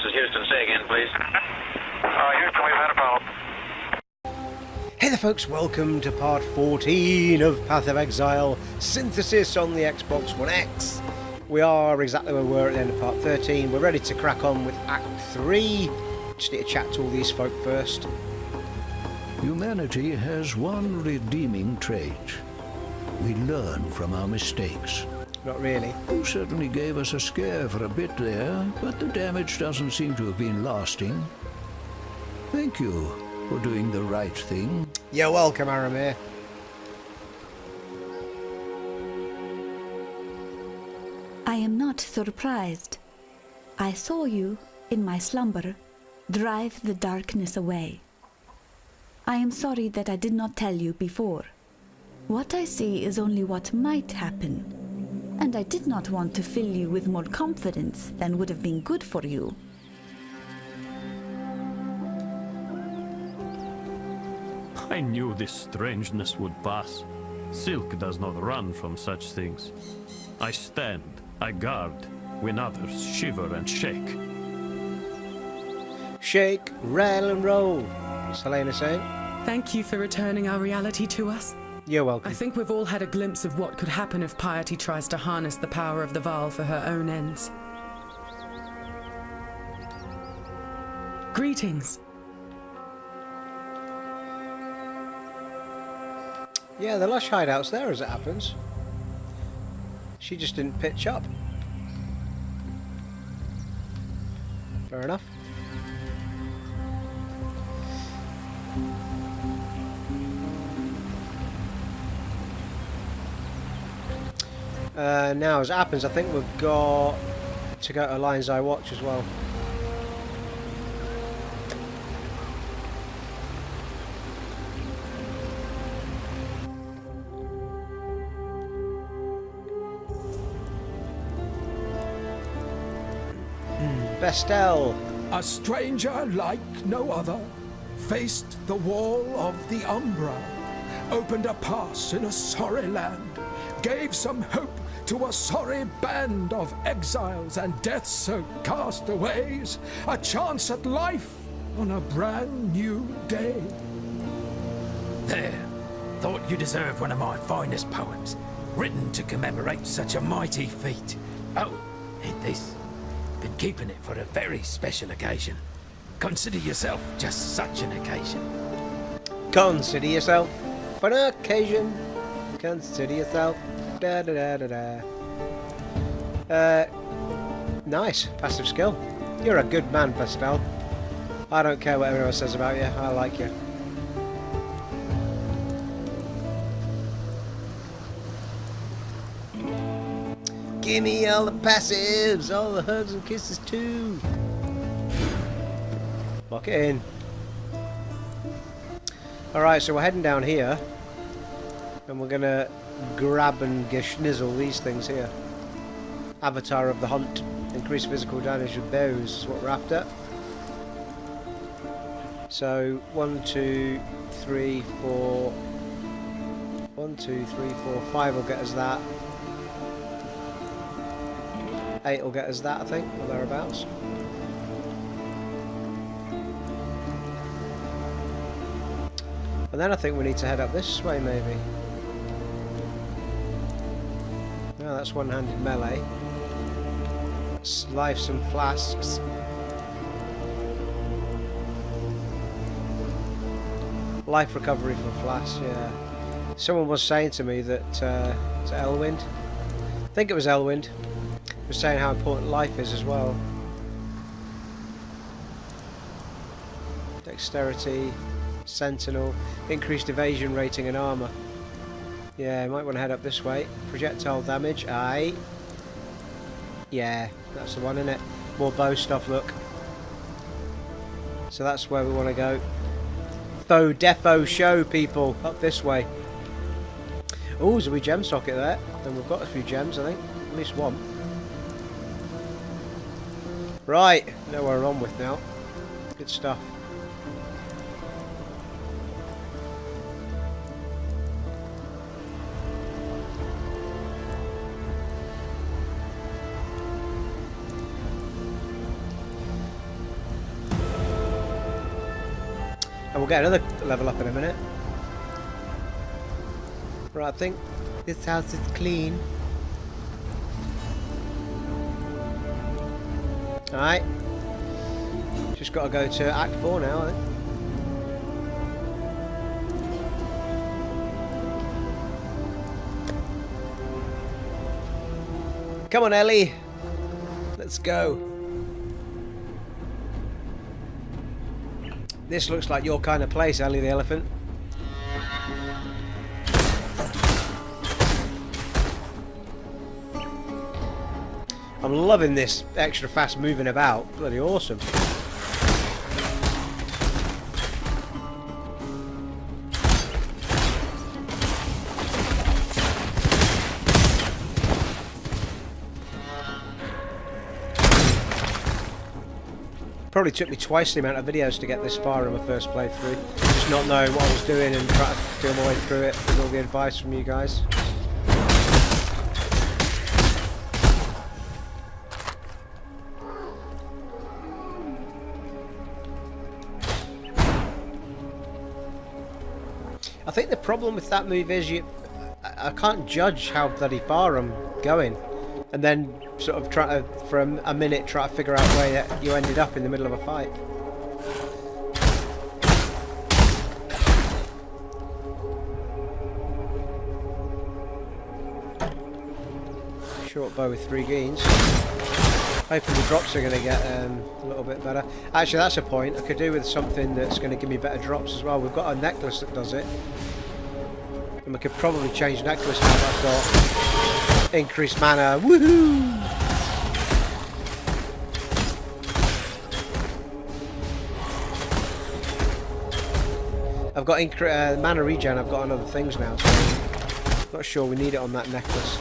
is Houston. Say again, please. Houston, we've had a problem. Hey there folks, welcome to part 14 of Path of Exile Synthesis on the Xbox One X. We are exactly where we were at the end of part 13. We're ready to crack on with Act 3. Just need to chat to all these folk first. Humanity has one redeeming trait. We learn from our mistakes. Not really. You certainly gave us a scare for a bit there, but the damage doesn't seem to have been lasting. Thank you for doing the right thing. You're welcome, Maramoa. I am not surprised. I saw you, in my slumber, drive the darkness away. I am sorry that I did not tell you before. What I see is only what might happen, and I did not want to fill you with more confidence than would have been good for you. I knew this strangeness would pass. Silk does not run from such things. I stand, I guard, when others shiver and shake. Shake, rattle and roll. What's Helena saying? Thank you for returning our reality to us. You're welcome. I think we've all had a glimpse of what could happen if Piety tries to harness the power of the Vaal for her own ends. Greetings. Yeah, the Lush hideout's there as it happens. She just didn't pitch up. Fair enough. Now, as it happens, I think we've got to go to Lion's Eye Watch as well. Bestel. A stranger like no other faced the wall of the Umbra, opened a pass in a sorry land, gave some hope to a sorry band of exiles and death-soaked castaways, a chance at life on a brand new day. There. Thought you deserved one of my finest poems, written to commemorate such a mighty feat. Oh, and this. Been keeping it for a very special occasion. Consider yourself just such an occasion. Consider yourself an occasion. Consider yourself. Da da da da da. Nice. Passive skill. You're a good man, Pastel. I don't care what everyone says about you. I like you. Give me all the passives, all the hugs and kisses too. Lock it in. Alright, so we're heading down here. And we're gonna grab and geschnizzle these things here. Avatar of the Hunt. Increase physical damage with bows is what we're after. So 1, 2, 3, 4. 1, 2, 3, 4, 5 will get us that. 8 will get us that, I think, or thereabouts. And then I think we need to head up this way, maybe. No, that's one-handed melee. Let's life some flasks. Life recovery from flasks, yeah. Someone was saying to me that, is it Elwind? I think it was Elwind. Was saying how important life is as well. Dexterity, Sentinel, increased evasion rating and armor. Yeah, you might want to head up this way. Projectile damage, aye. Yeah, that's the one, isn't it? More bow stuff, look. So that's where we want to go. Faux defo show, people. Up this way. Oh, there's a wee gem socket there. And we've got a few gems, I think. At least one. Right, know where we're on with now. Good stuff. we'll get another level up in a minute. Right, I think this house is clean. Alright. Just got to go to Act 4 now, I think. Come on, Ellie. Let's go. This looks like your kind of place, Ellie the elephant. I'm loving this extra fast moving about. Bloody awesome. Probably took me twice the amount of videos to get this far in my first playthrough. Just not knowing what I was doing and trying to feel my way through it with all the advice from you guys. I think the problem with that move is I can't judge how bloody far I'm going, and then sort of try to, for a minute, try to figure out where you ended up in the middle of a fight. Short bow with 3 geens. Hoping the drops are going to get a little bit better. Actually, that's a point. I could do with something that's going to give me better drops as well. We've got a necklace that does it. And we could probably change necklace now that I've got increased mana. Woohoo! I've got mana regen, I've got on other things now, so I'm not sure we need it on that necklace.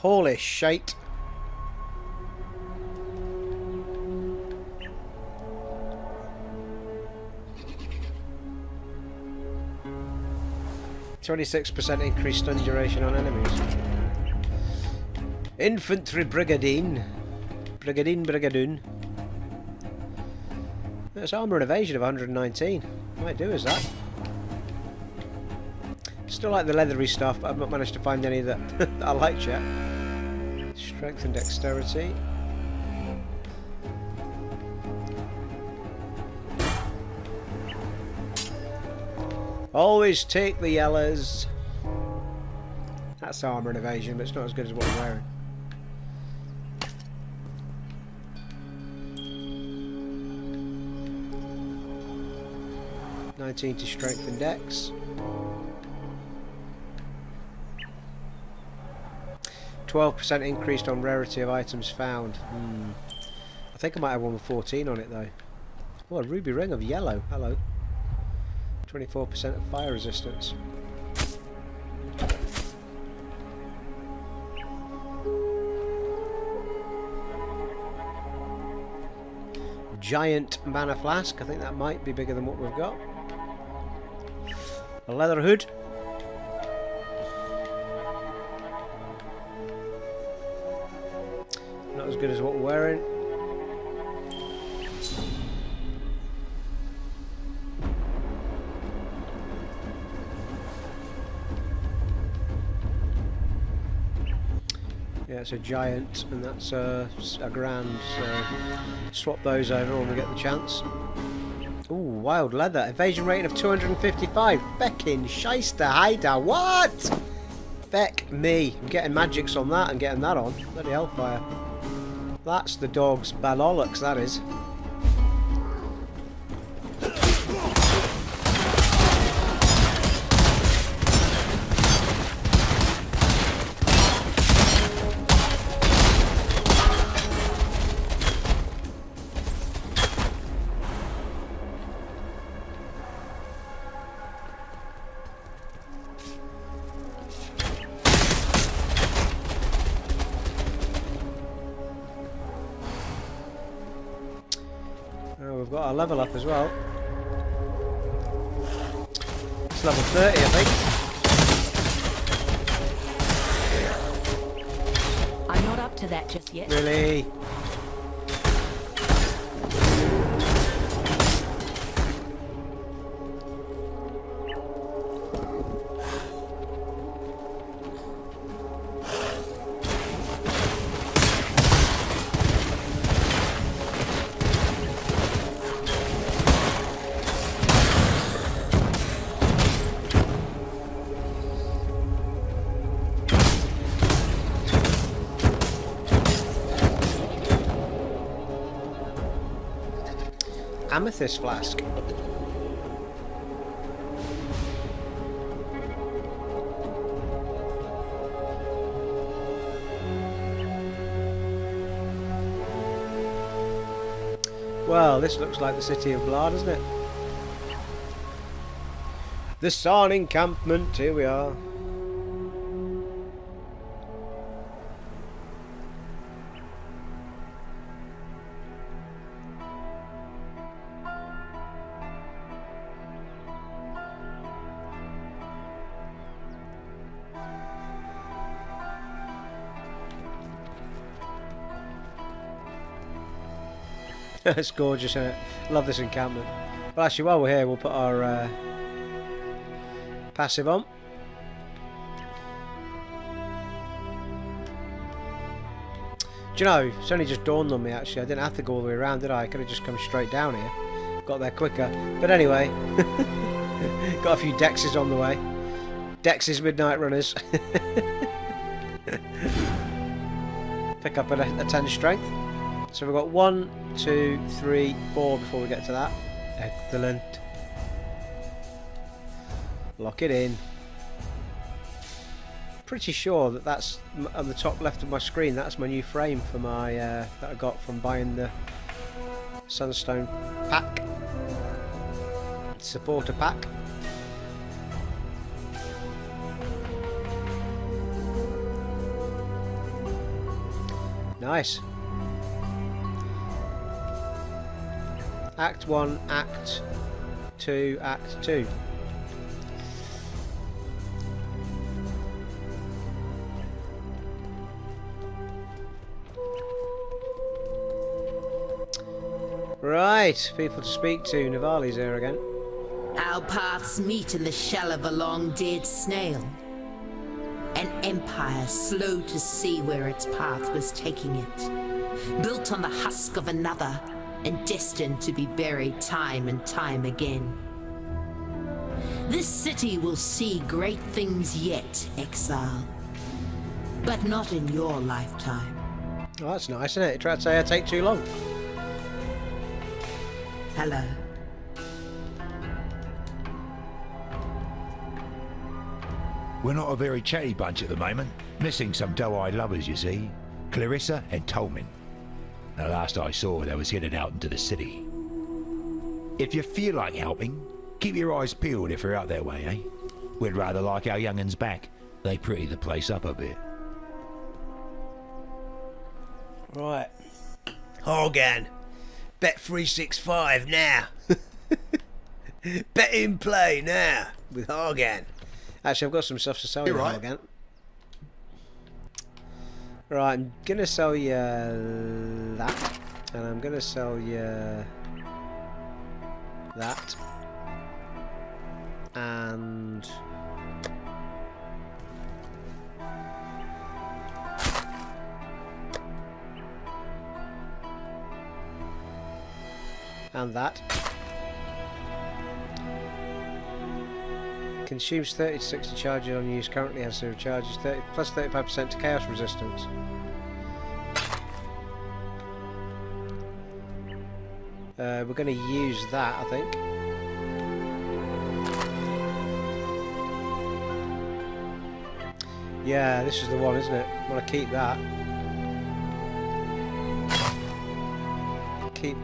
Holy shite. %26 increased stun duration on enemies. Infantry Brigadine. Brigadoon. That's armor and evasion of 119. Might do as that. Still like the leathery stuff, but I've not managed to find any that I liked yet. Strength and dexterity. Always take the yellows. That's armor and evasion, but it's not as good as what I'm wearing. (19) to strength and dex. 12% increased on rarity of items found. I think I might have one with 14 on it though. Oh, a ruby ring of yellow. Hello. 24% of fire resistance. Giant mana flask. I think that might be bigger than what we've got. A leather hood. Not as good as what we're wearing. Yeah, it's a giant, and that's a grand, so swap those over when we get the chance. Ooh, wild leather. Evasion rating of 255. Feckin' shyster hider. What? Feck me. I'm getting magics on that and getting that on. Bloody hellfire. That's the dog's balolics, that is. We've got our level up as well. level 30, I think. I'm not up to that just yet. Really? Amethyst flask. Well, this looks like the City of Blood, doesn't it? The Sarn Encampment, here we are. It's gorgeous, isn't it? Love this encampment. Well, actually, while we're here, we'll put our passive on. Do you know, it's only just dawned on me, actually. I didn't have to go all the way around, did I? I could have just come straight down here. Got there quicker. But anyway, got a few Dexes on the way. Dexes Midnight Runners. Pick up a 10 strength. So we've got 1, 2, 3, 4 before we get to that. Excellent. Lock it in. Pretty sure that that's on the top left of my screen. That's my new frame for my that I got from buying the Sunstone pack. Supporter pack. Nice. Act 1, Act 2, Act 2. Right, people to speak to. Navali's here again. Our paths meet in the shell of a long dead snail. An empire slow to see where its path was taking it. Built on the husk of another, and destined to be buried time and time again. This city will see great things yet, Exile. But not in your lifetime. Oh, that's nice, isn't it? You tried to say I take too long. Hello. We're not a very chatty bunch at the moment. Missing some doe-eyed lovers, you see. Clarissa and Tolman. The last I saw, they was headed out into the city. If you feel like helping, keep your eyes peeled if you're out that way, eh? We'd rather like our young'uns back. They pretty the place up a bit. Right. Hargan. Bet 365 now. Bet in play now with Hargan. Actually, I've got some stuff to sell you, right. Hargan. Right, I'm going to sell you that. And I'm going to sell you that. And... and that. Consumes 30 to 60 charges on use, currently has 0 charges, 30, plus 35% to chaos resistance. We're going to use that, I think. Yeah, this is the one, isn't it? I want to keep that.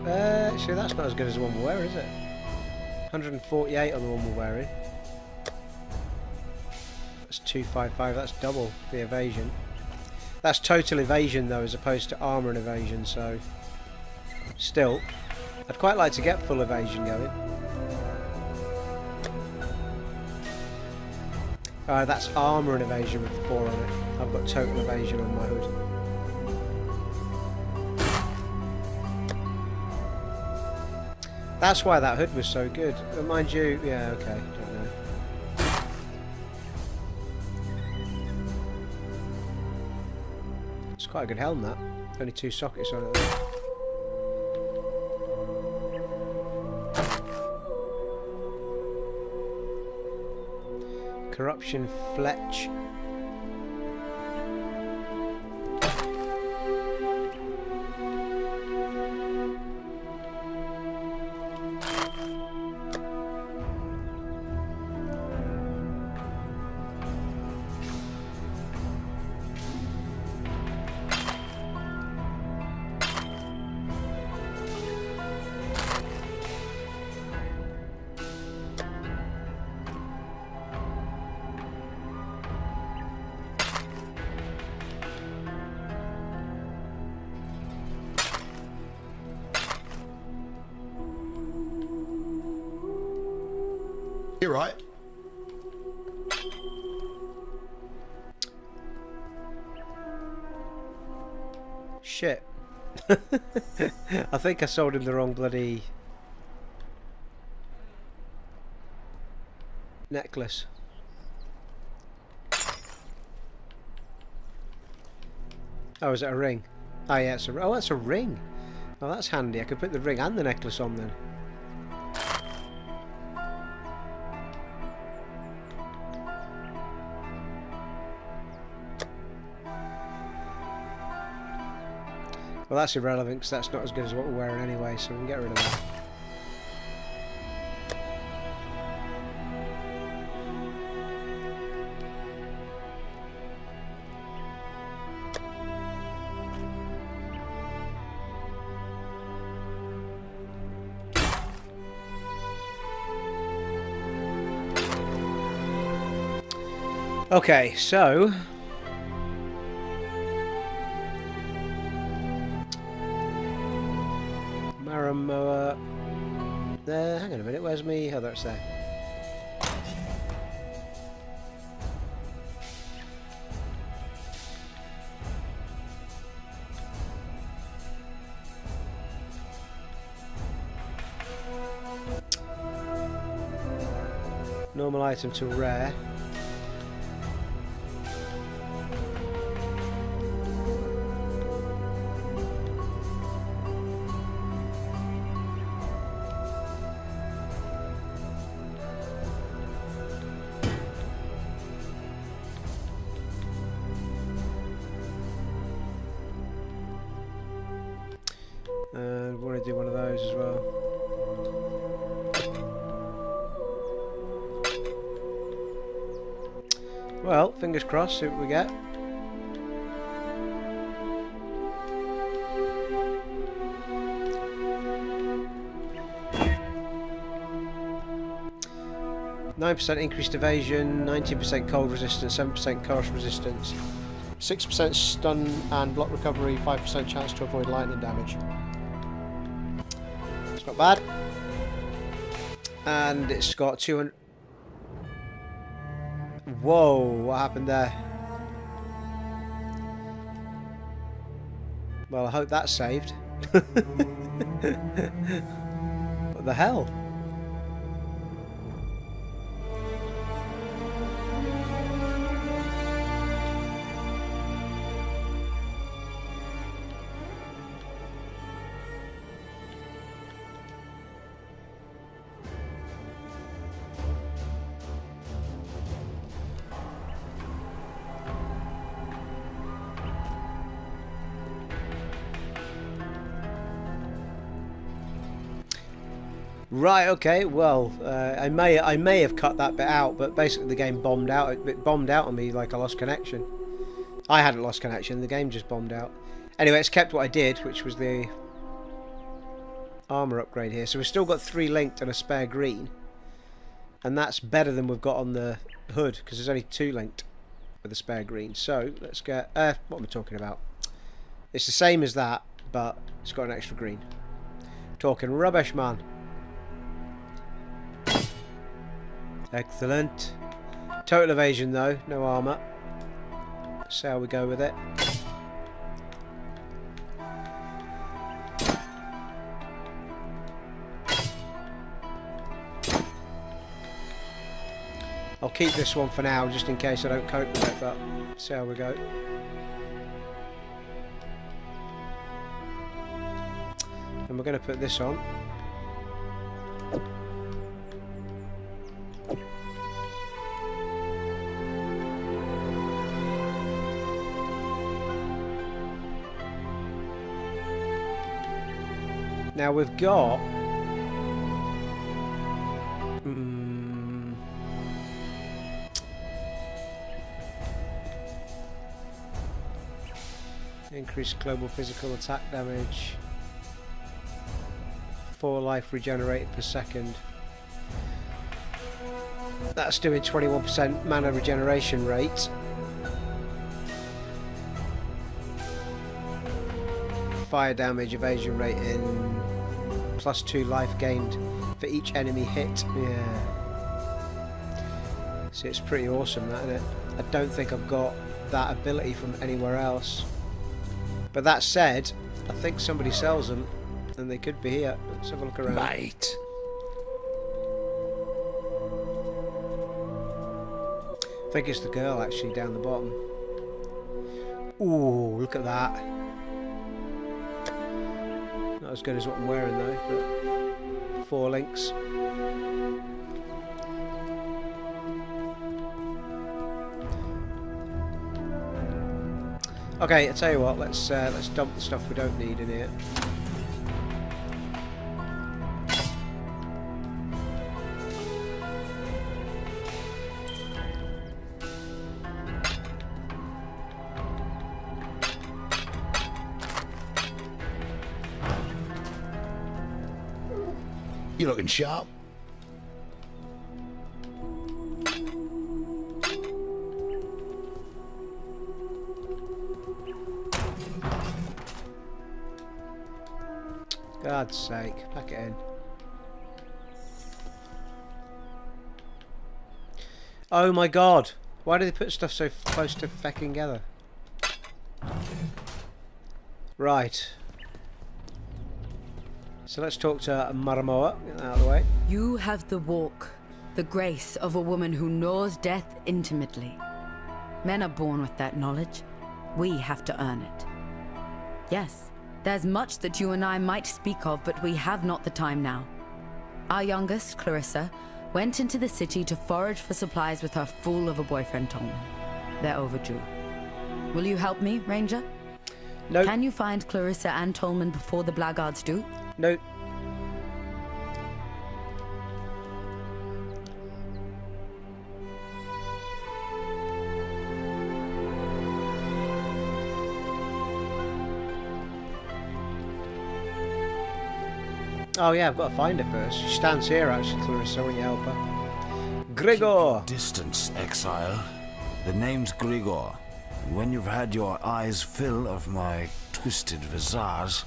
Actually, that's not as good as the one we're wearing, is it? 148 on the one we're wearing. That's 255, that's double the evasion. That's total evasion though, as opposed to armour and evasion, so... Still, I'd quite like to get full evasion going. That's armour and evasion with 4 on it. I've got total evasion on my hood. That's why that hood was so good. But mind you, yeah, okay, don't know. It's quite a good helm, that. Only 2 sockets on it though. Corruption Fletch. You're right. Shit. I think I sold him the wrong bloody necklace. Oh, is it a ring? Oh yeah, it's a that's a ring. Oh, that's handy. I could put the ring and the necklace on then. Well, that's irrelevant because that's not as good as what we're wearing anyway, so we can get rid of that. Okay, so Maramoa. There, hang on a minute, where's me? Oh, that's there. Normal item to rare. And we want to do one of those as well. Well, fingers crossed, see what we get. %9 increased evasion, 19% cold resistance, 7% cold resistance, 6% stun and block recovery, 5% chance to avoid lightning damage. It's not bad. And it's got 200... Whoa, what happened there? Well, I hope that's saved. What the hell? Right, okay, well, I may have cut that bit out, but basically the game bombed out. It bombed out on me like I lost connection. I hadn't lost connection, the game just bombed out. Anyway, it's kept what I did, which was the armour upgrade here. So we've still got 3 linked and a spare green. And that's better than we've got on the hood, because there's only 2 linked with a spare green. So, let's get... what am I talking about? It's the same as that, but it's got an extra green. Talking rubbish, man. Excellent. Total evasion though, no armour. See how we go with it. I'll keep this one for now, just in case I don't cope with it, but see how we go. And we're going to put this on. Now we've got increased global physical attack damage, 4 life regenerated per second. That's doing 21% mana regeneration rate. Fire damage, evasion rating, +2 life gained for each enemy hit. Yeah. So it's pretty awesome, that, isn't it? I don't think I've got that ability from anywhere else. But that said, I think somebody sells them, and they could be here. Let's have a look around. Mate. I think it's the girl actually down the bottom. Ooh, look at that. Not as good as what I'm wearing though, but 4 links. Okay, I'll tell you what, let's dump the stuff we don't need in here. You looking sharp? God's sake, pack it in. Oh my god, why do they put stuff so close to fecking together? Right. So let's talk to Maramoa, get that out of the way. You have the walk, the grace of a woman who knows death intimately. Men are born with that knowledge. We have to earn it. Yes, there's much that you and I might speak of, but we have not the time now. Our youngest, Clarissa, went into the city to forage for supplies with her fool of a boyfriend, Tolman. They're overdue. Will you help me, Ranger? No. Can you find Clarissa and Tolman before the blackguards do? No. Oh yeah, I've got to find her first. She stands here actually, Clarissa, when you help her. Grigor! Distance, Exile. The name's Grigor. When you've had your eyes fill of my twisted visage,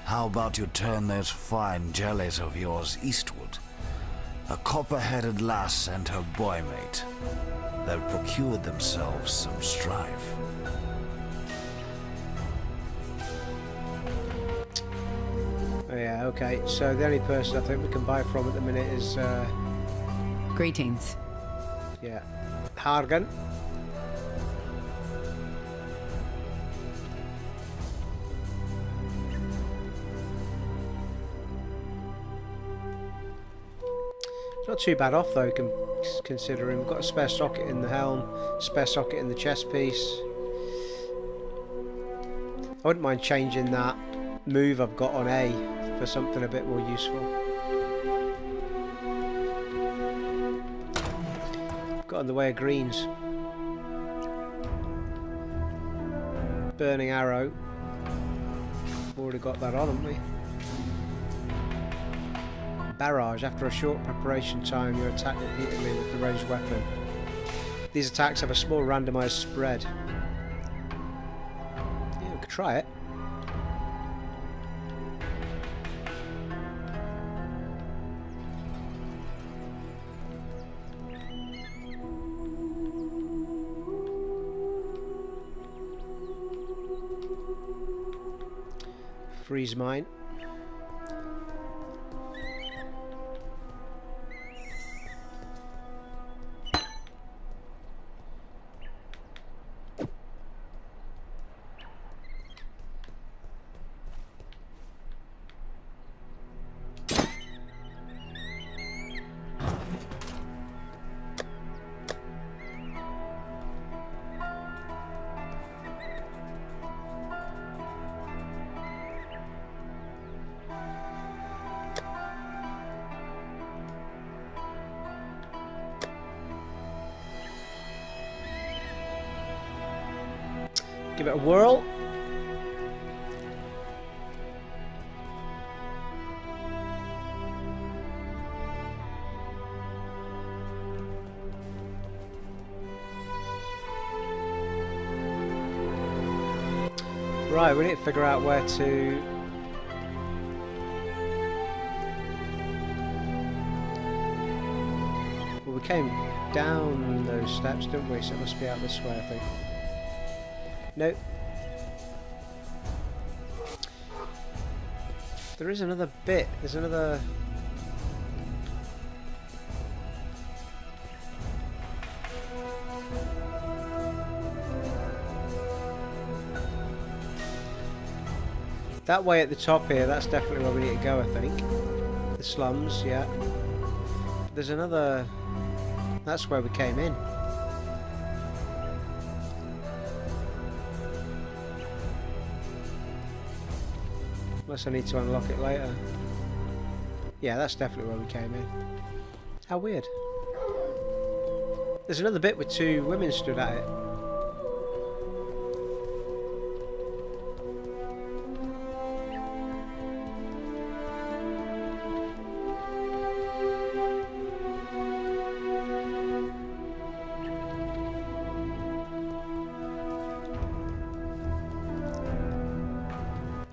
how about you turn those fine jellies of yours eastward? A copper-headed lass and her boy-mate. They'll procure themselves some strife. Oh yeah, okay. So the only person I think we can buy from at the minute is Greetings. yeah, Hargan. Not too bad off though, considering we've got a spare socket in the helm, spare socket in the chest piece. I wouldn't mind changing that move I've got on A for something a bit more useful. Got in the way of greens. Burning arrow. Already got that on, haven't we? Barrage. After a short preparation time, you attack repeatedly with the ranged weapon. These attacks have a small randomized spread. Yeah, we could try it. Freeze mine. Give it a whirl. Right, we need to figure out where to... Well, we came down those steps, didn't we? So it must be out this way, I think. Nope. There is another bit. There's another... That way at the top here, that's definitely where we need to go, I think. The slums, yeah. There's another... That's where we came in. Unless I need to unlock it later. Yeah, that's definitely where we came in. How weird. There's another bit with two women stood at it.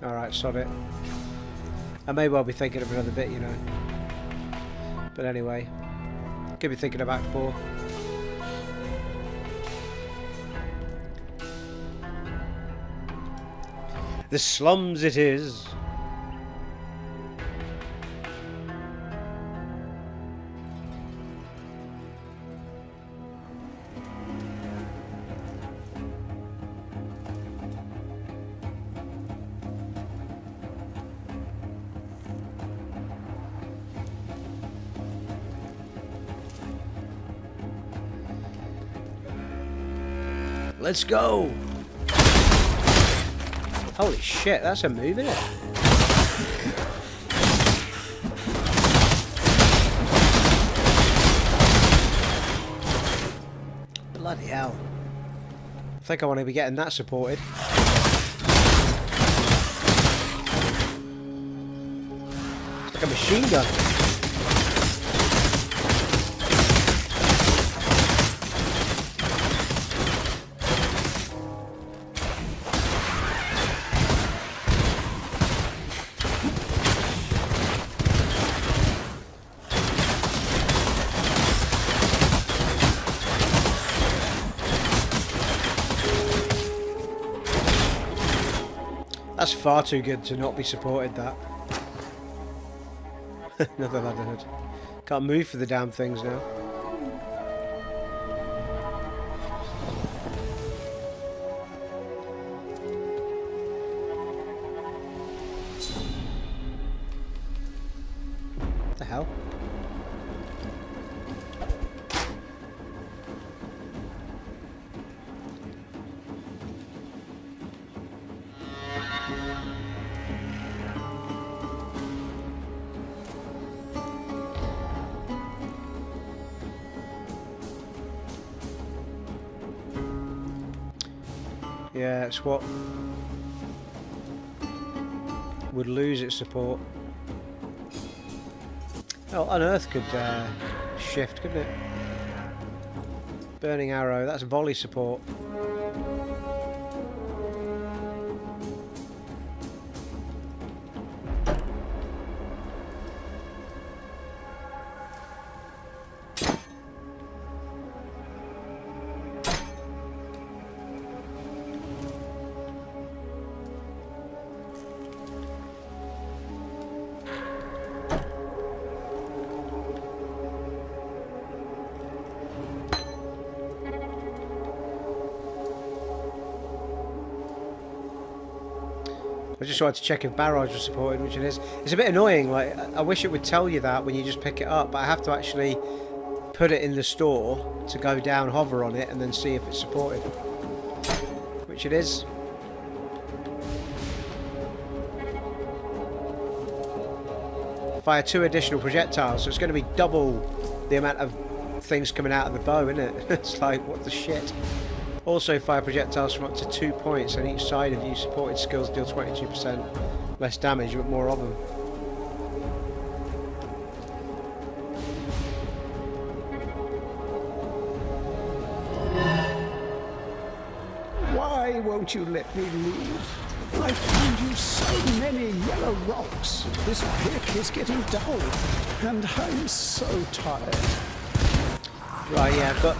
Alright, sod it. I may well be thinking of another bit, you know. But anyway, could be thinking of Act 4. The slums it is. Let's go! Holy shit, that's a move, isn't it? Bloody hell. I think I want to be getting that supported. It's like a machine gun. That's far too good to not be supported, that. Another ladder hood. Can't move for the damn things now. What the hell? Yeah, it's what would lose its support. Oh, Unearth could shift, couldn't it? Burning Arrow, that's volley support. I just wanted to check if barrage was supported, which it is. It's a bit annoying, like, I wish it would tell you that when you just pick it up, but I have to actually put it in the store to go down, hover on it, and then see if it's supported. Which it is. Fire 2 additional projectiles, so it's going to be double the amount of things coming out of the bow, isn't it? It's like, what the shit? Also fire projectiles from up to 2 points on each side of you. Supported skills deal 22% less damage, but more of them. Why won't you let me leave? I found you so many yellow rocks. This pick is getting dull, and I'm so tired. Right, yeah, I've got...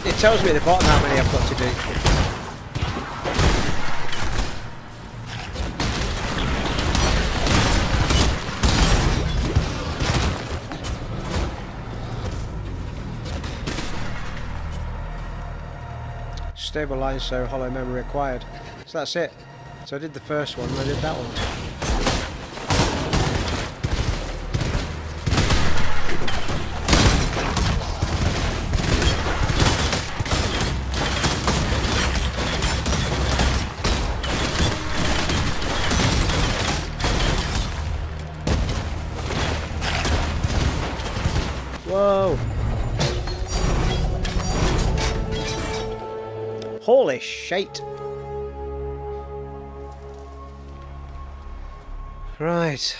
it tells me at the bottom how many I've got to do. Stabilize, so hollow memory acquired. So that's it. So I did the first one and I did that one. Whoa! Holy shit! Right.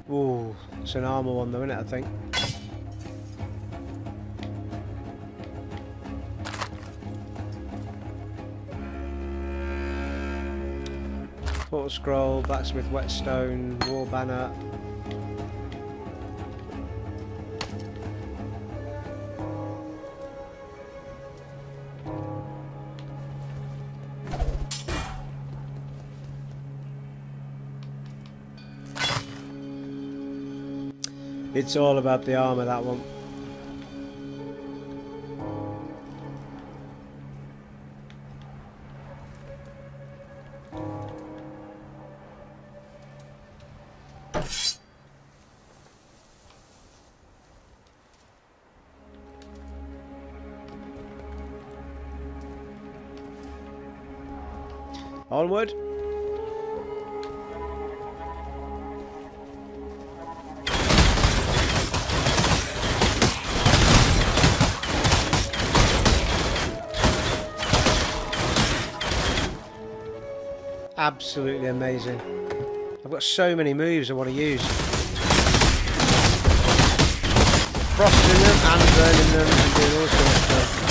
Ooh, it's an armor one though, isn't it, I think? Portal scroll, blacksmith whetstone, war banner. It's all about the armor, that one. Onward. Absolutely amazing. I've got so many moves I want to use. Frosting them and burning them and doing all sorts of stuff.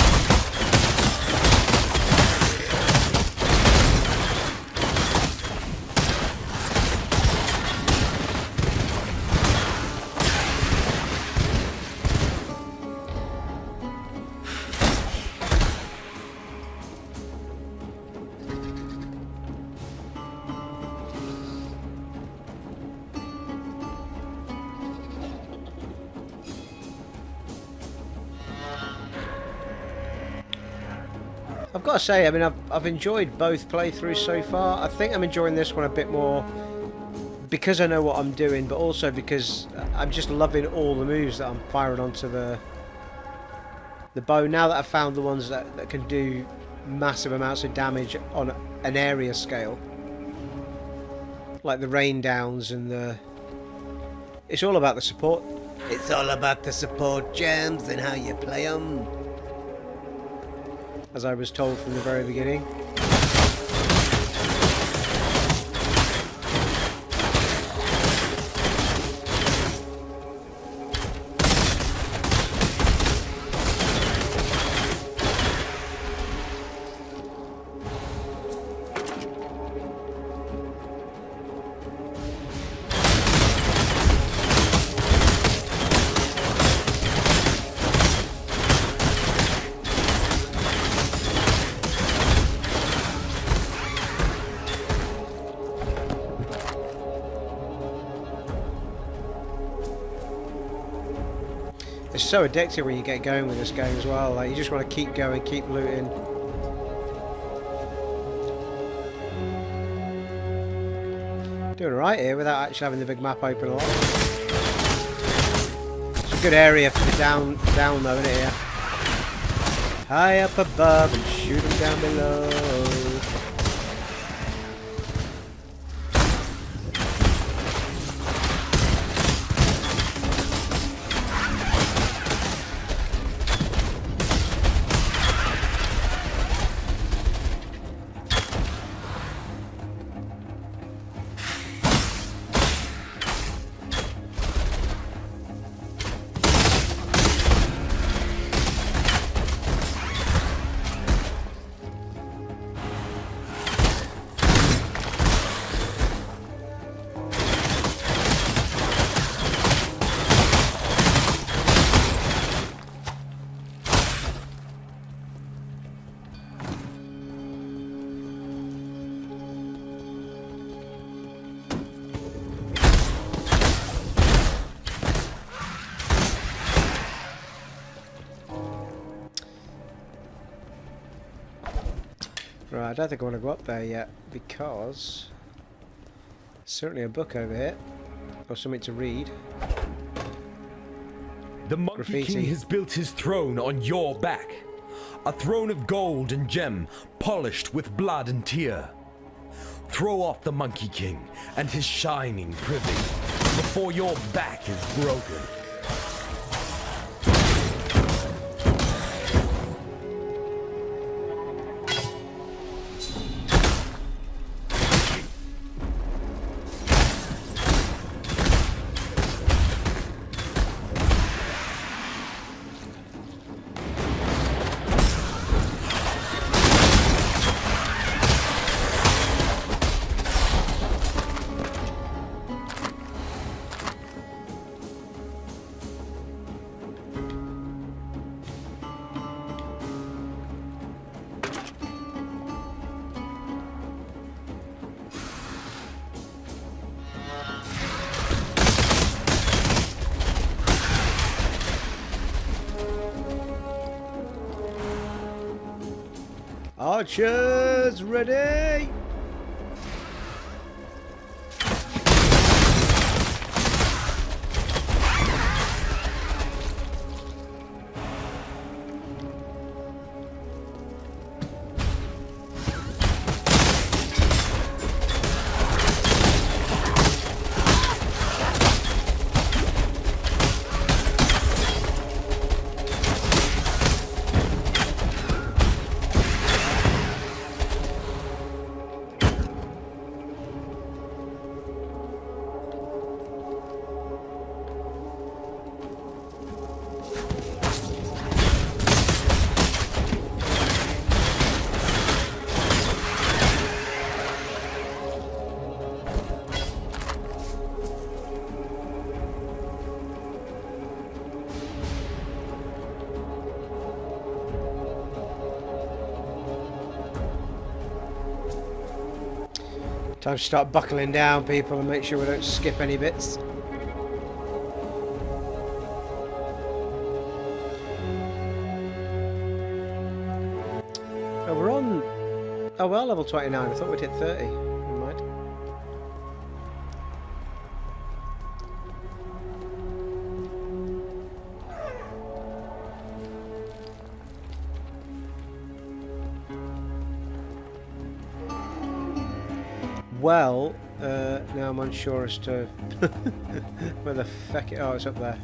I've got to say, I mean, I've enjoyed both playthroughs so far. I think I'm enjoying this one a bit more because I know what I'm doing, but also because I'm just loving all the moves that I'm firing onto the bow. Now that I've found the ones that can do massive amounts of damage on an area scale, like the rain downs and the... It's all about the support. It's all about the support gems and how you play them. As I was told from the very beginning. It's so addictive when you get going with this game as well. Like, you just want to keep going, keep looting. Doing alright here without actually having the big map open a lot. It's a good area for the down though, isn't it here? High up above and shoot them down below. Right, I don't think I want to go up there yet because there's certainly a book over here or something to read. The Monkey Graffiti. King has built his throne on your back. A throne of gold and gem, polished with blood and tear. Throw off the Monkey King and his shining privy before your back is broken. Archers ready! Time to start buckling down, people, and make sure we don't skip any bits. Oh, we're on... Oh, well, level 29. I thought we'd hit 30. Never mind. Well, now I'm unsure as to where the feck it... Oh, it's up there.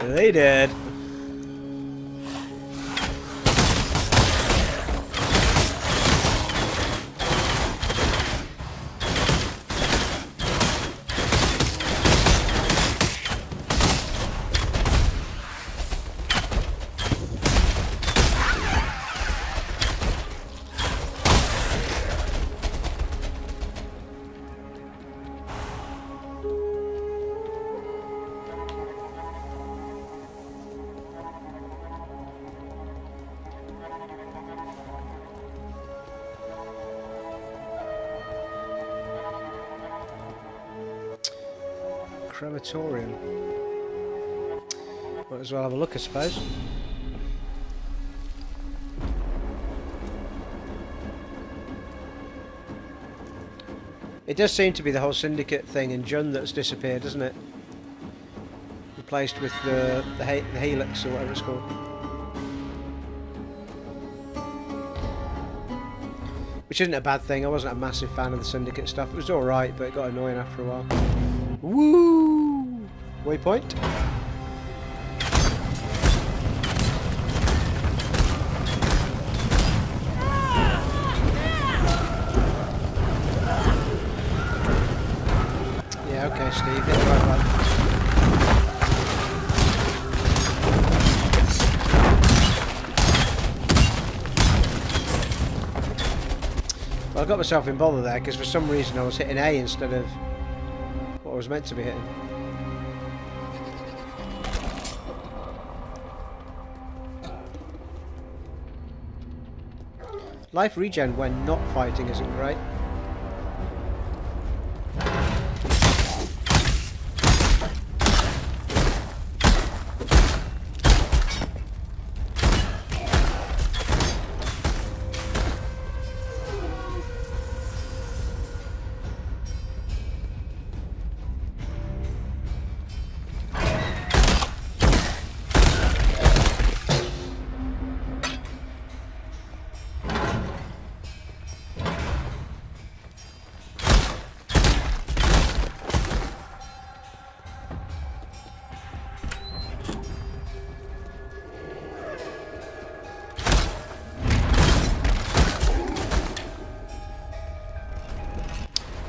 They did. Cremetorium. Might as well have a look, I suppose. It does seem to be the whole syndicate thing in Jun that's disappeared, doesn't it? Replaced with the helix or whatever it's called. Which isn't a bad thing. I wasn't a massive fan of the syndicate stuff. It was alright, but it got annoying after a while. Woo! Waypoint. Yeah, okay, Steve. Hit the right button. Well, I got myself in bother there because for some reason I was hitting A instead of what I was meant to be hitting. Life regen when not fighting isn't great.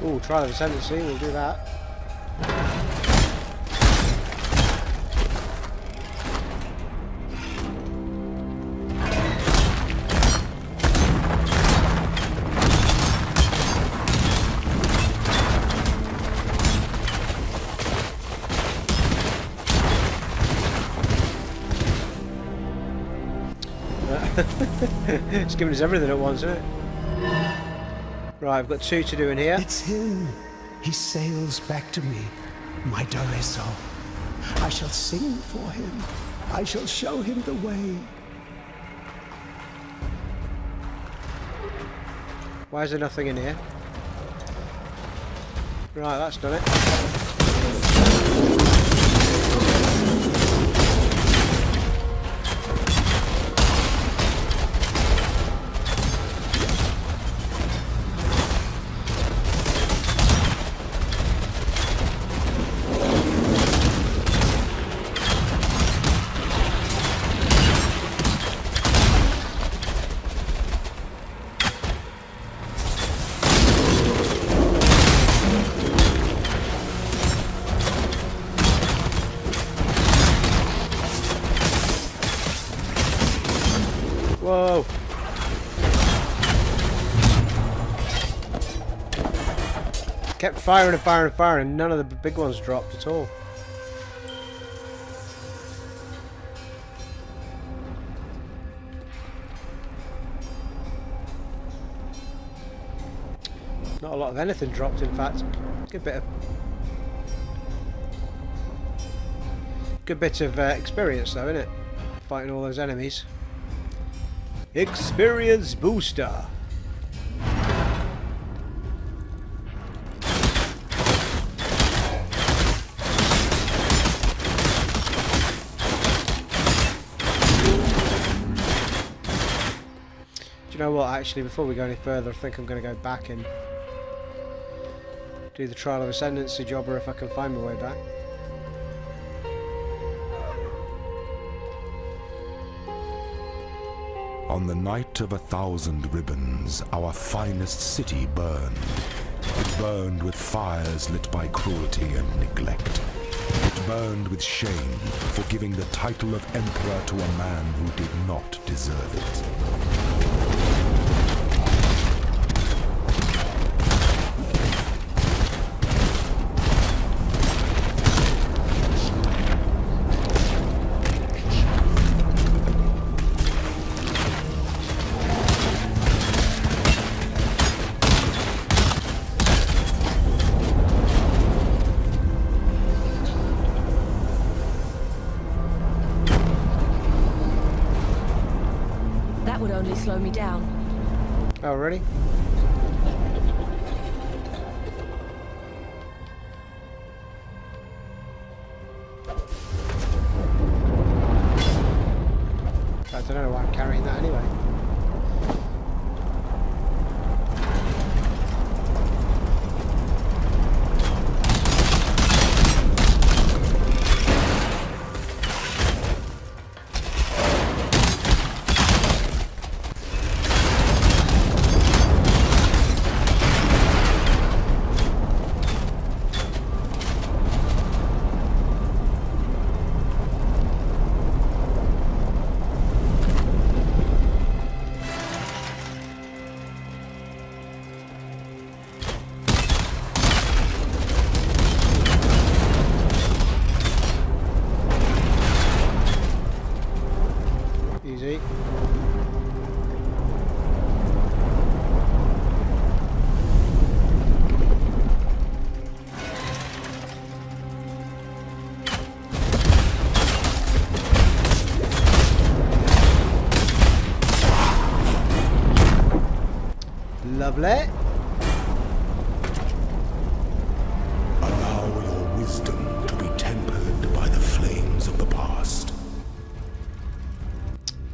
Ooh, Trial of Ascendancy, we'll do that. It's giving us everything at once, isn't it? Right, I've got 2 to do in here. It's him. He sails back to me, my Doreso. I shall sing for him. I shall show him the way. Why is there nothing in here? Right, that's done it. Whoa! Kept firing and firing and firing, and none of the big ones dropped at all. Not a lot of anything dropped, in fact. Good bit of experience, though, isn't it? Fighting all those enemies. Experience booster. Do you know what, actually, before we go any further, I think I'm going to go back and do the Trial of Ascendancy jobber if I can find my way back. On the night of 1,000 ribbons, our finest city burned. It burned with fires lit by cruelty and neglect. It burned with shame for giving the title of emperor to a man who did not deserve it. probably slow me down. Oh, really? I don't know why I'm carrying that anyway. Easy. Lovely. Allow your wisdom to be tempered by the flames of the past.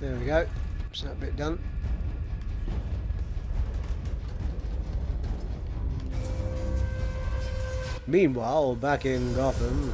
There we go. That's that bit done. Meanwhile, back in Gotham.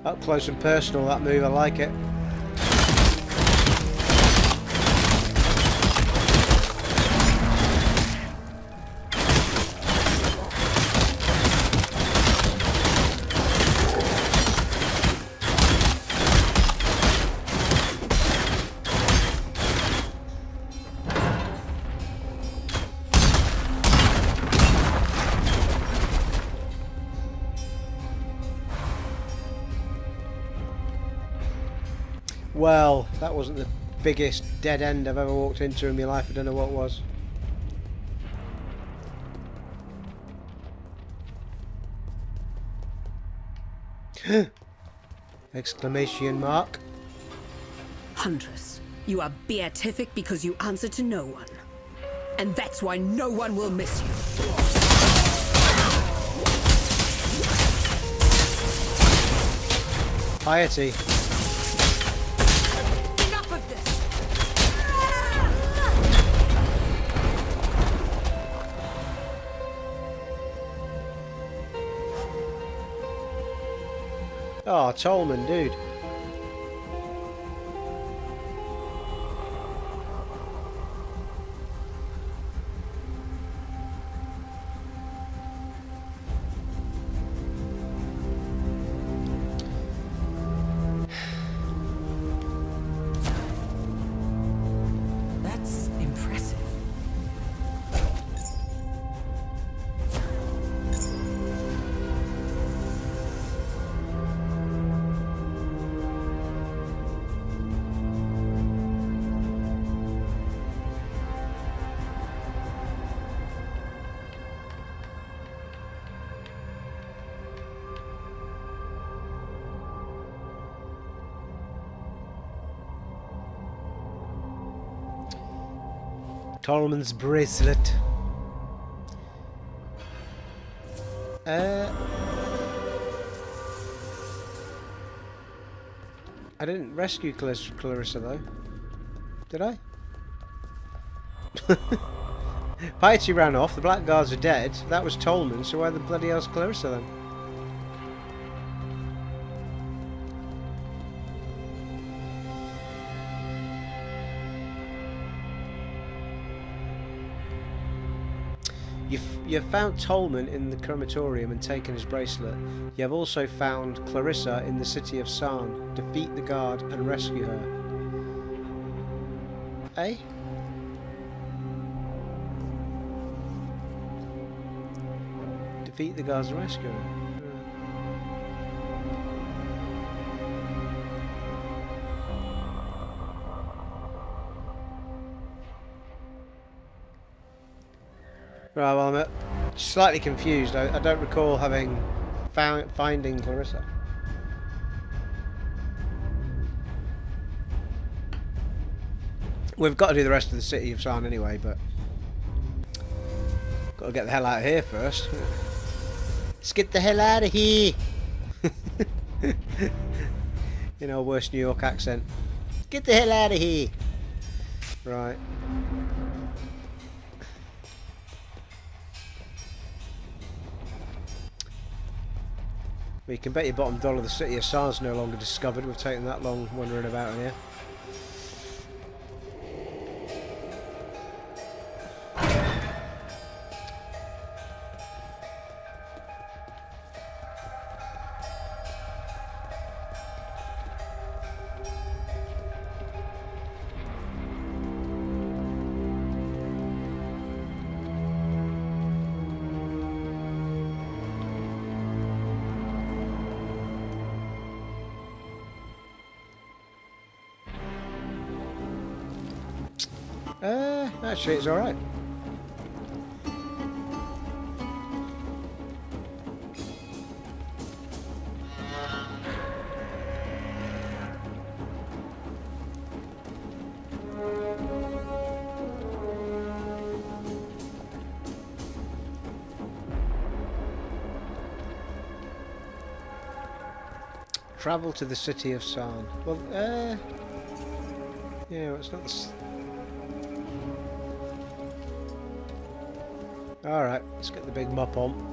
Up close and personal, that move, I like it. Well, that wasn't the biggest dead end I've ever walked into in my life. I don't know what was. Exclamation mark. Huntress, you are beatific because you answer to no one. And that's why no one will miss you. Piety. Oh, Tolman, dude. That's impressive. Tolman's bracelet. I didn't rescue Clarissa though. Did I? Piety ran off, the blackguards are dead. That was Tolman, so why the bloody hell's Clarissa then? You've found Tolman in the Cremetorium and taken his bracelet. You have also found Clarissa in the city of Sarn. Defeat the guard and rescue her. Eh? Defeat the guards and rescue her. Right, well, I'm slightly confused. I don't recall having finding Clarissa. We've got to do the rest of the city of Sarn anyway, but got to get the hell out of here first. Let's get the hell out of here. You know, worst New York accent. Get the hell out of here. Right. You can bet your bottom dollar the city of Sarn's no longer discovered. We've taken that long wandering about in here. Actually, it's alright. Travel to the city of Sarn. Well, yeah, it's not the... Alright, let's get the big mop on.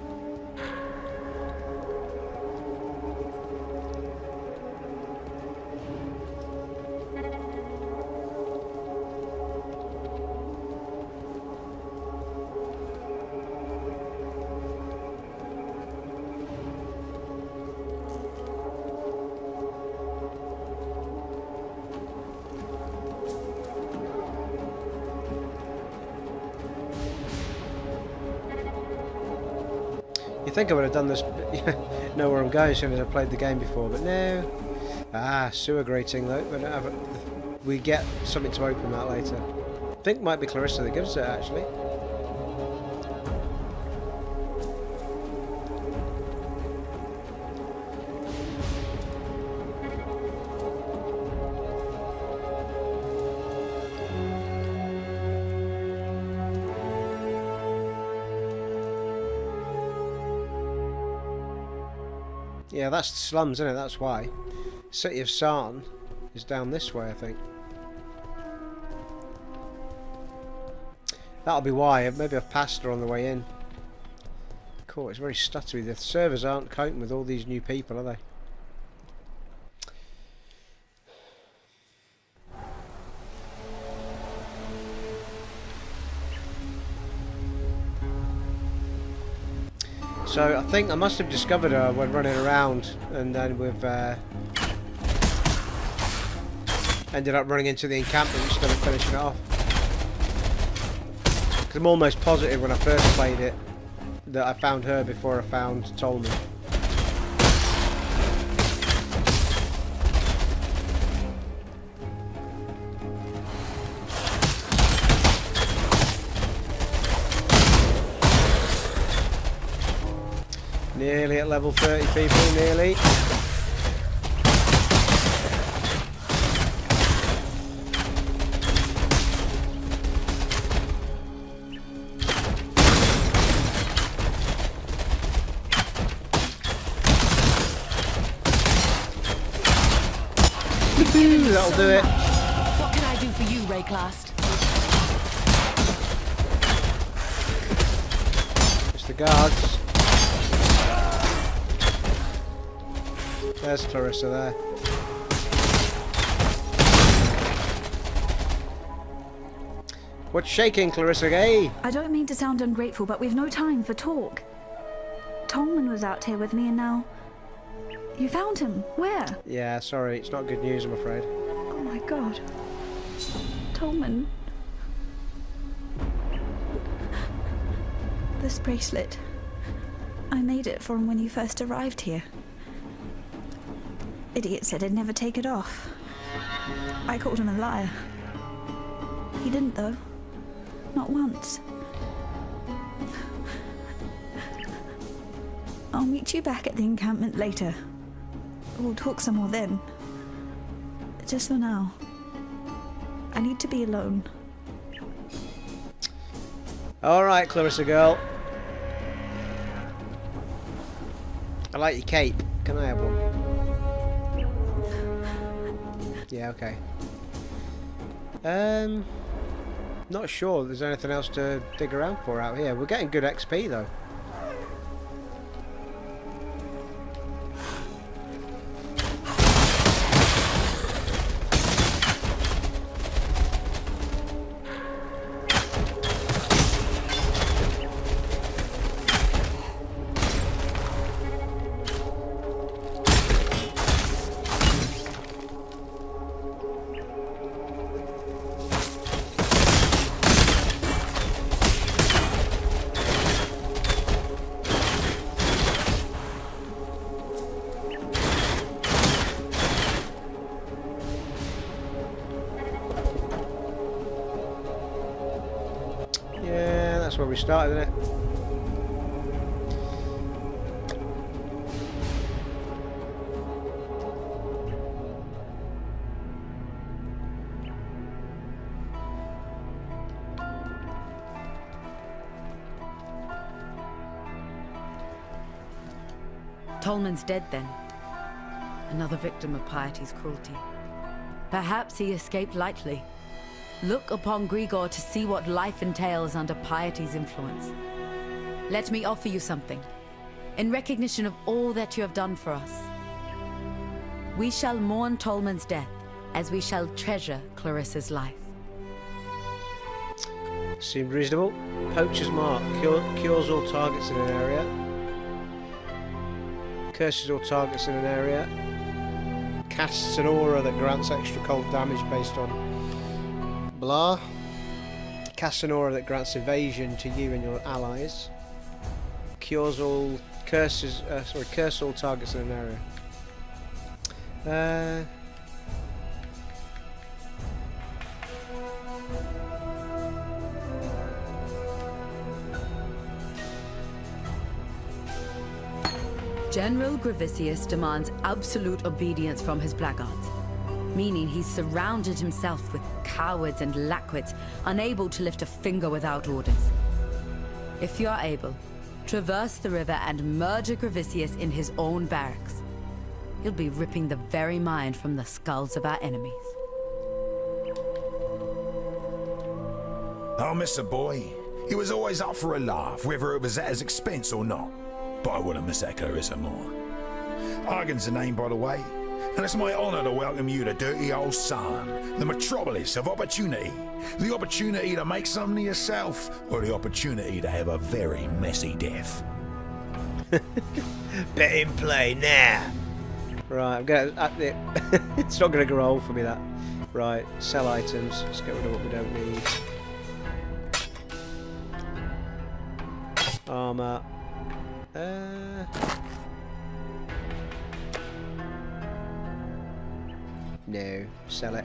You think I would have done this, know where I'm going as soon as I played the game before, but no. Ah, sewer grating though, but we get something to open that later. I think it might be Clarissa that gives it actually. Yeah, that's the slums, isn't it? That's why. City of Sarn is down this way, I think. That'll be why. Maybe I've passed her on the way in. Cool, it's very stuttery. The servers aren't coping with all these new people, are they? So I think I must have discovered her when running around, and then we've ended up running into the encampment instead of finishing it off. Because I'm almost positive when I first played it that I found her before I found Tolman. Nearly at level 30 people, nearly. That'll do it. What can I do for you, Rayclast? It's the guards. There's Clarissa there. What's shaking, Clarissa Gay? I don't mean to sound ungrateful, but we've no time for talk. Tolman was out here with me and now... You found him? Where? Yeah, sorry, it's not good news, I'm afraid. Oh my god. Tolman. This bracelet. I made it for him when you first arrived here. Idiot said I'd never take it off. I called him a liar. He didn't, though. Not once. I'll meet you back at the encampment later. We'll talk some more then. Just for now. I need to be alone. Alright, Clarissa girl. I like your cape. Can I have one? Yeah, okay. Not sure there's anything else to dig around for out here. We're getting good XP though. Where we started, isn't it? Tolman's dead then. Another victim of Piety's cruelty. Perhaps he escaped lightly. Look upon Grigor to see what life entails under Piety's influence. Let me offer you something, in recognition of all that you have done for us. We shall mourn Tolman's death, as we shall treasure Clarissa's life. Seemed reasonable. Poacher's Mark. Cures all targets in an area. Curses all targets in an area. Casts an aura that grants extra cold damage based on blah. Casts an aura that grants evasion to you and your allies. Cures all curse all targets in an area. General Gavicius demands absolute obedience from his blackguards, meaning he's surrounded himself with cowards and lackwits, unable to lift a finger without orders. If you are able, traverse the river and murder Gavicius in his own barracks. He'll be ripping the very mind from the skulls of our enemies. I'll miss a boy. He was always up for a laugh, whether it was at his expense or not. But I wouldn't miss that Clarissa more. Hargan's the name, by the way. And it's my honour to welcome you to dirty old Sarn, the metropolis of opportunity. The opportunity to make something of yourself, or the opportunity to have a very messy death. Bet him play now. Right, I'm gonna. It's not gonna grow old for me, that. Right, sell items. Let's get rid of what we don't need. Armour. No, sell it.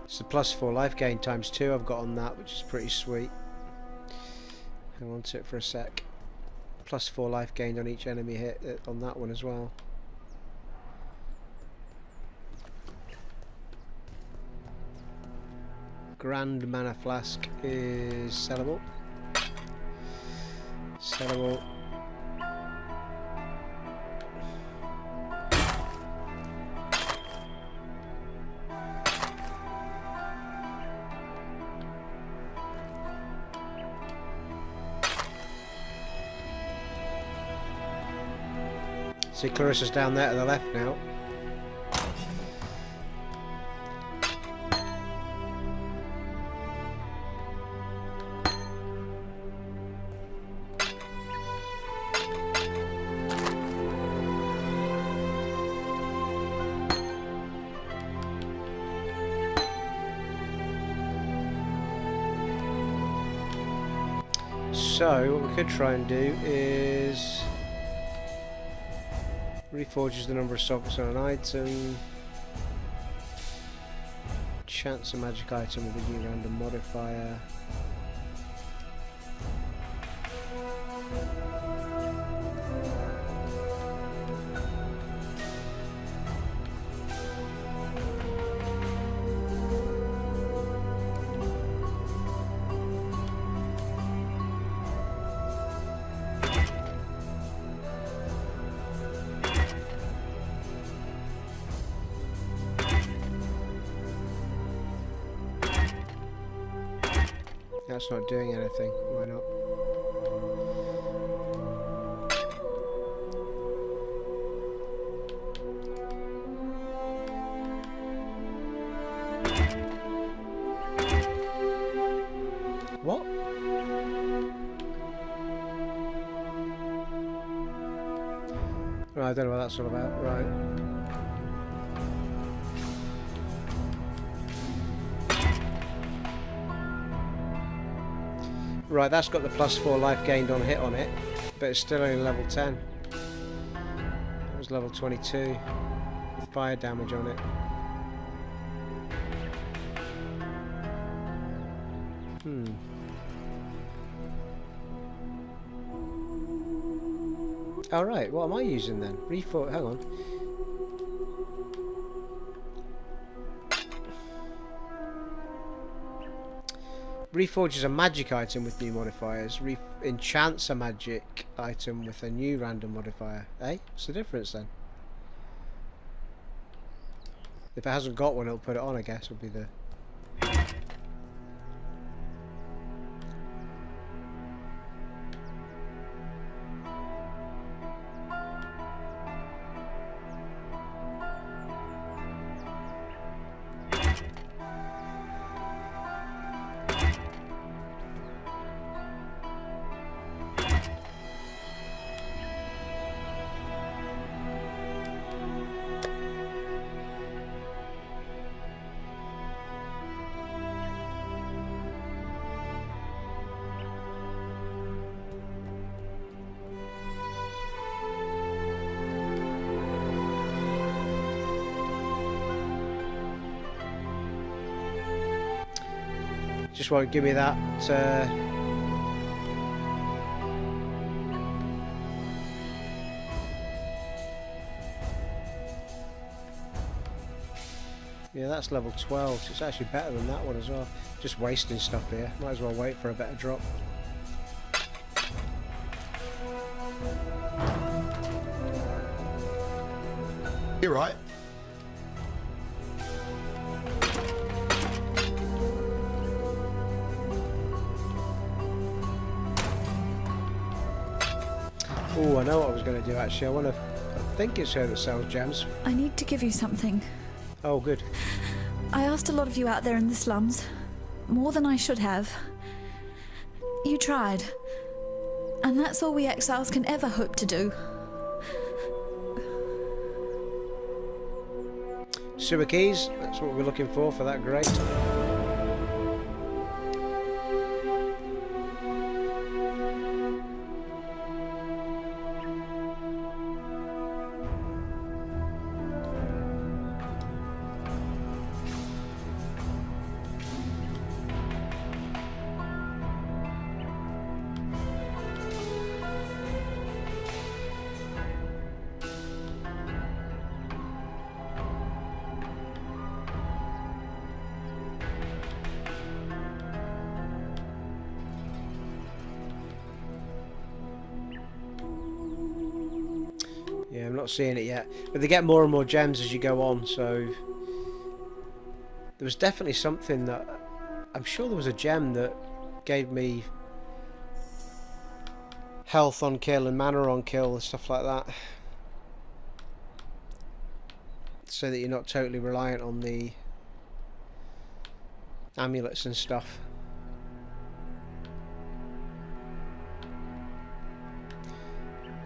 It's the +4 life gain ×2 I've got on that, which is pretty sweet. Hang on to it for a sec. +4 life gained on each enemy hit on that one as well. Grand Mana Flask is sellable. Sellable. See, Clarissa's down there to the left now. So, what we could try and do is reforges the number of sockets on an item, chance a magic item with a new random modifier. That's not doing anything. Why not? What? Right, I don't know what that's all about. Right. Right, that's got the +4 life gained on hit on it, but it's still only level 10. It was level 22 with fire damage on it. Alright, what am I using then? Hang on. Reforges a magic item with new modifiers. Enchants a magic item with a new random modifier. Eh? What's the difference then? If it hasn't got one, it'll put it on, I guess, will be the... Just won't give me that. Yeah, that's level 12. So it's actually better than that one as well. Just wasting stuff here. Might as well wait for a better drop. You're right. Oh, I know what I was going to do actually. I think it's her that sells gems. I need to give you something. Oh, good. I asked a lot of you out there in the slums. More than I should have. You tried. And that's all we exiles can ever hope to do. Sewer keys, that's what we're looking for that grate. Yeah, I'm not seeing it yet. But they get more and more gems as you go on, so... There was definitely something that... I'm sure there was a gem that gave me health on kill and mana on kill and stuff like that. so that you're not totally reliant on the amulets and stuff.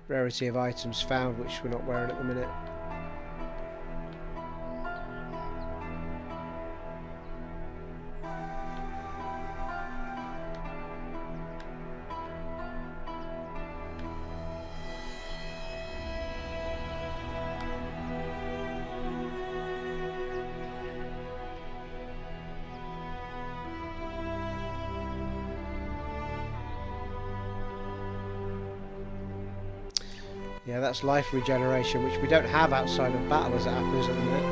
Rarity of items found, which we're not wearing at the minute. Yeah, that's life regeneration, which we don't have outside of battle as it happens at the minute.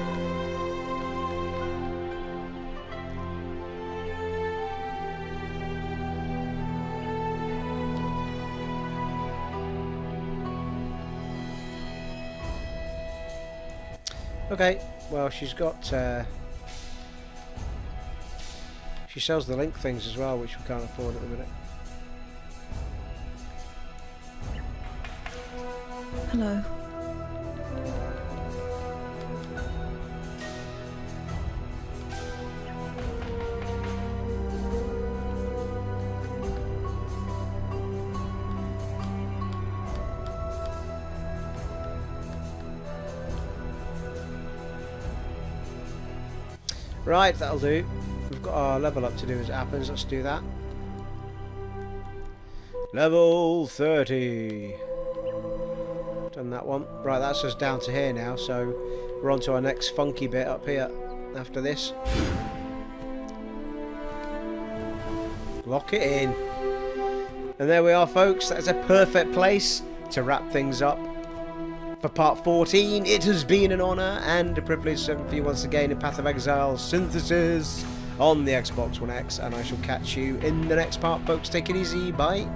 Okay, well she's got... she sells the link things as well, which we can't afford at the minute. Hello. Right, that'll do. We've got our level up to do as it happens. Let's do that. Level 30. Done that one. Right, that's us down to here now, so we're on to our next funky bit up here after this. Lock it in. And there we are, folks. That's a perfect place to wrap things up. For part 14, it has been an honour and a privilege serving for you once again in Path of Exile Synthesis on the Xbox One X, and I shall catch you in the next part, folks. Take it easy. Bye.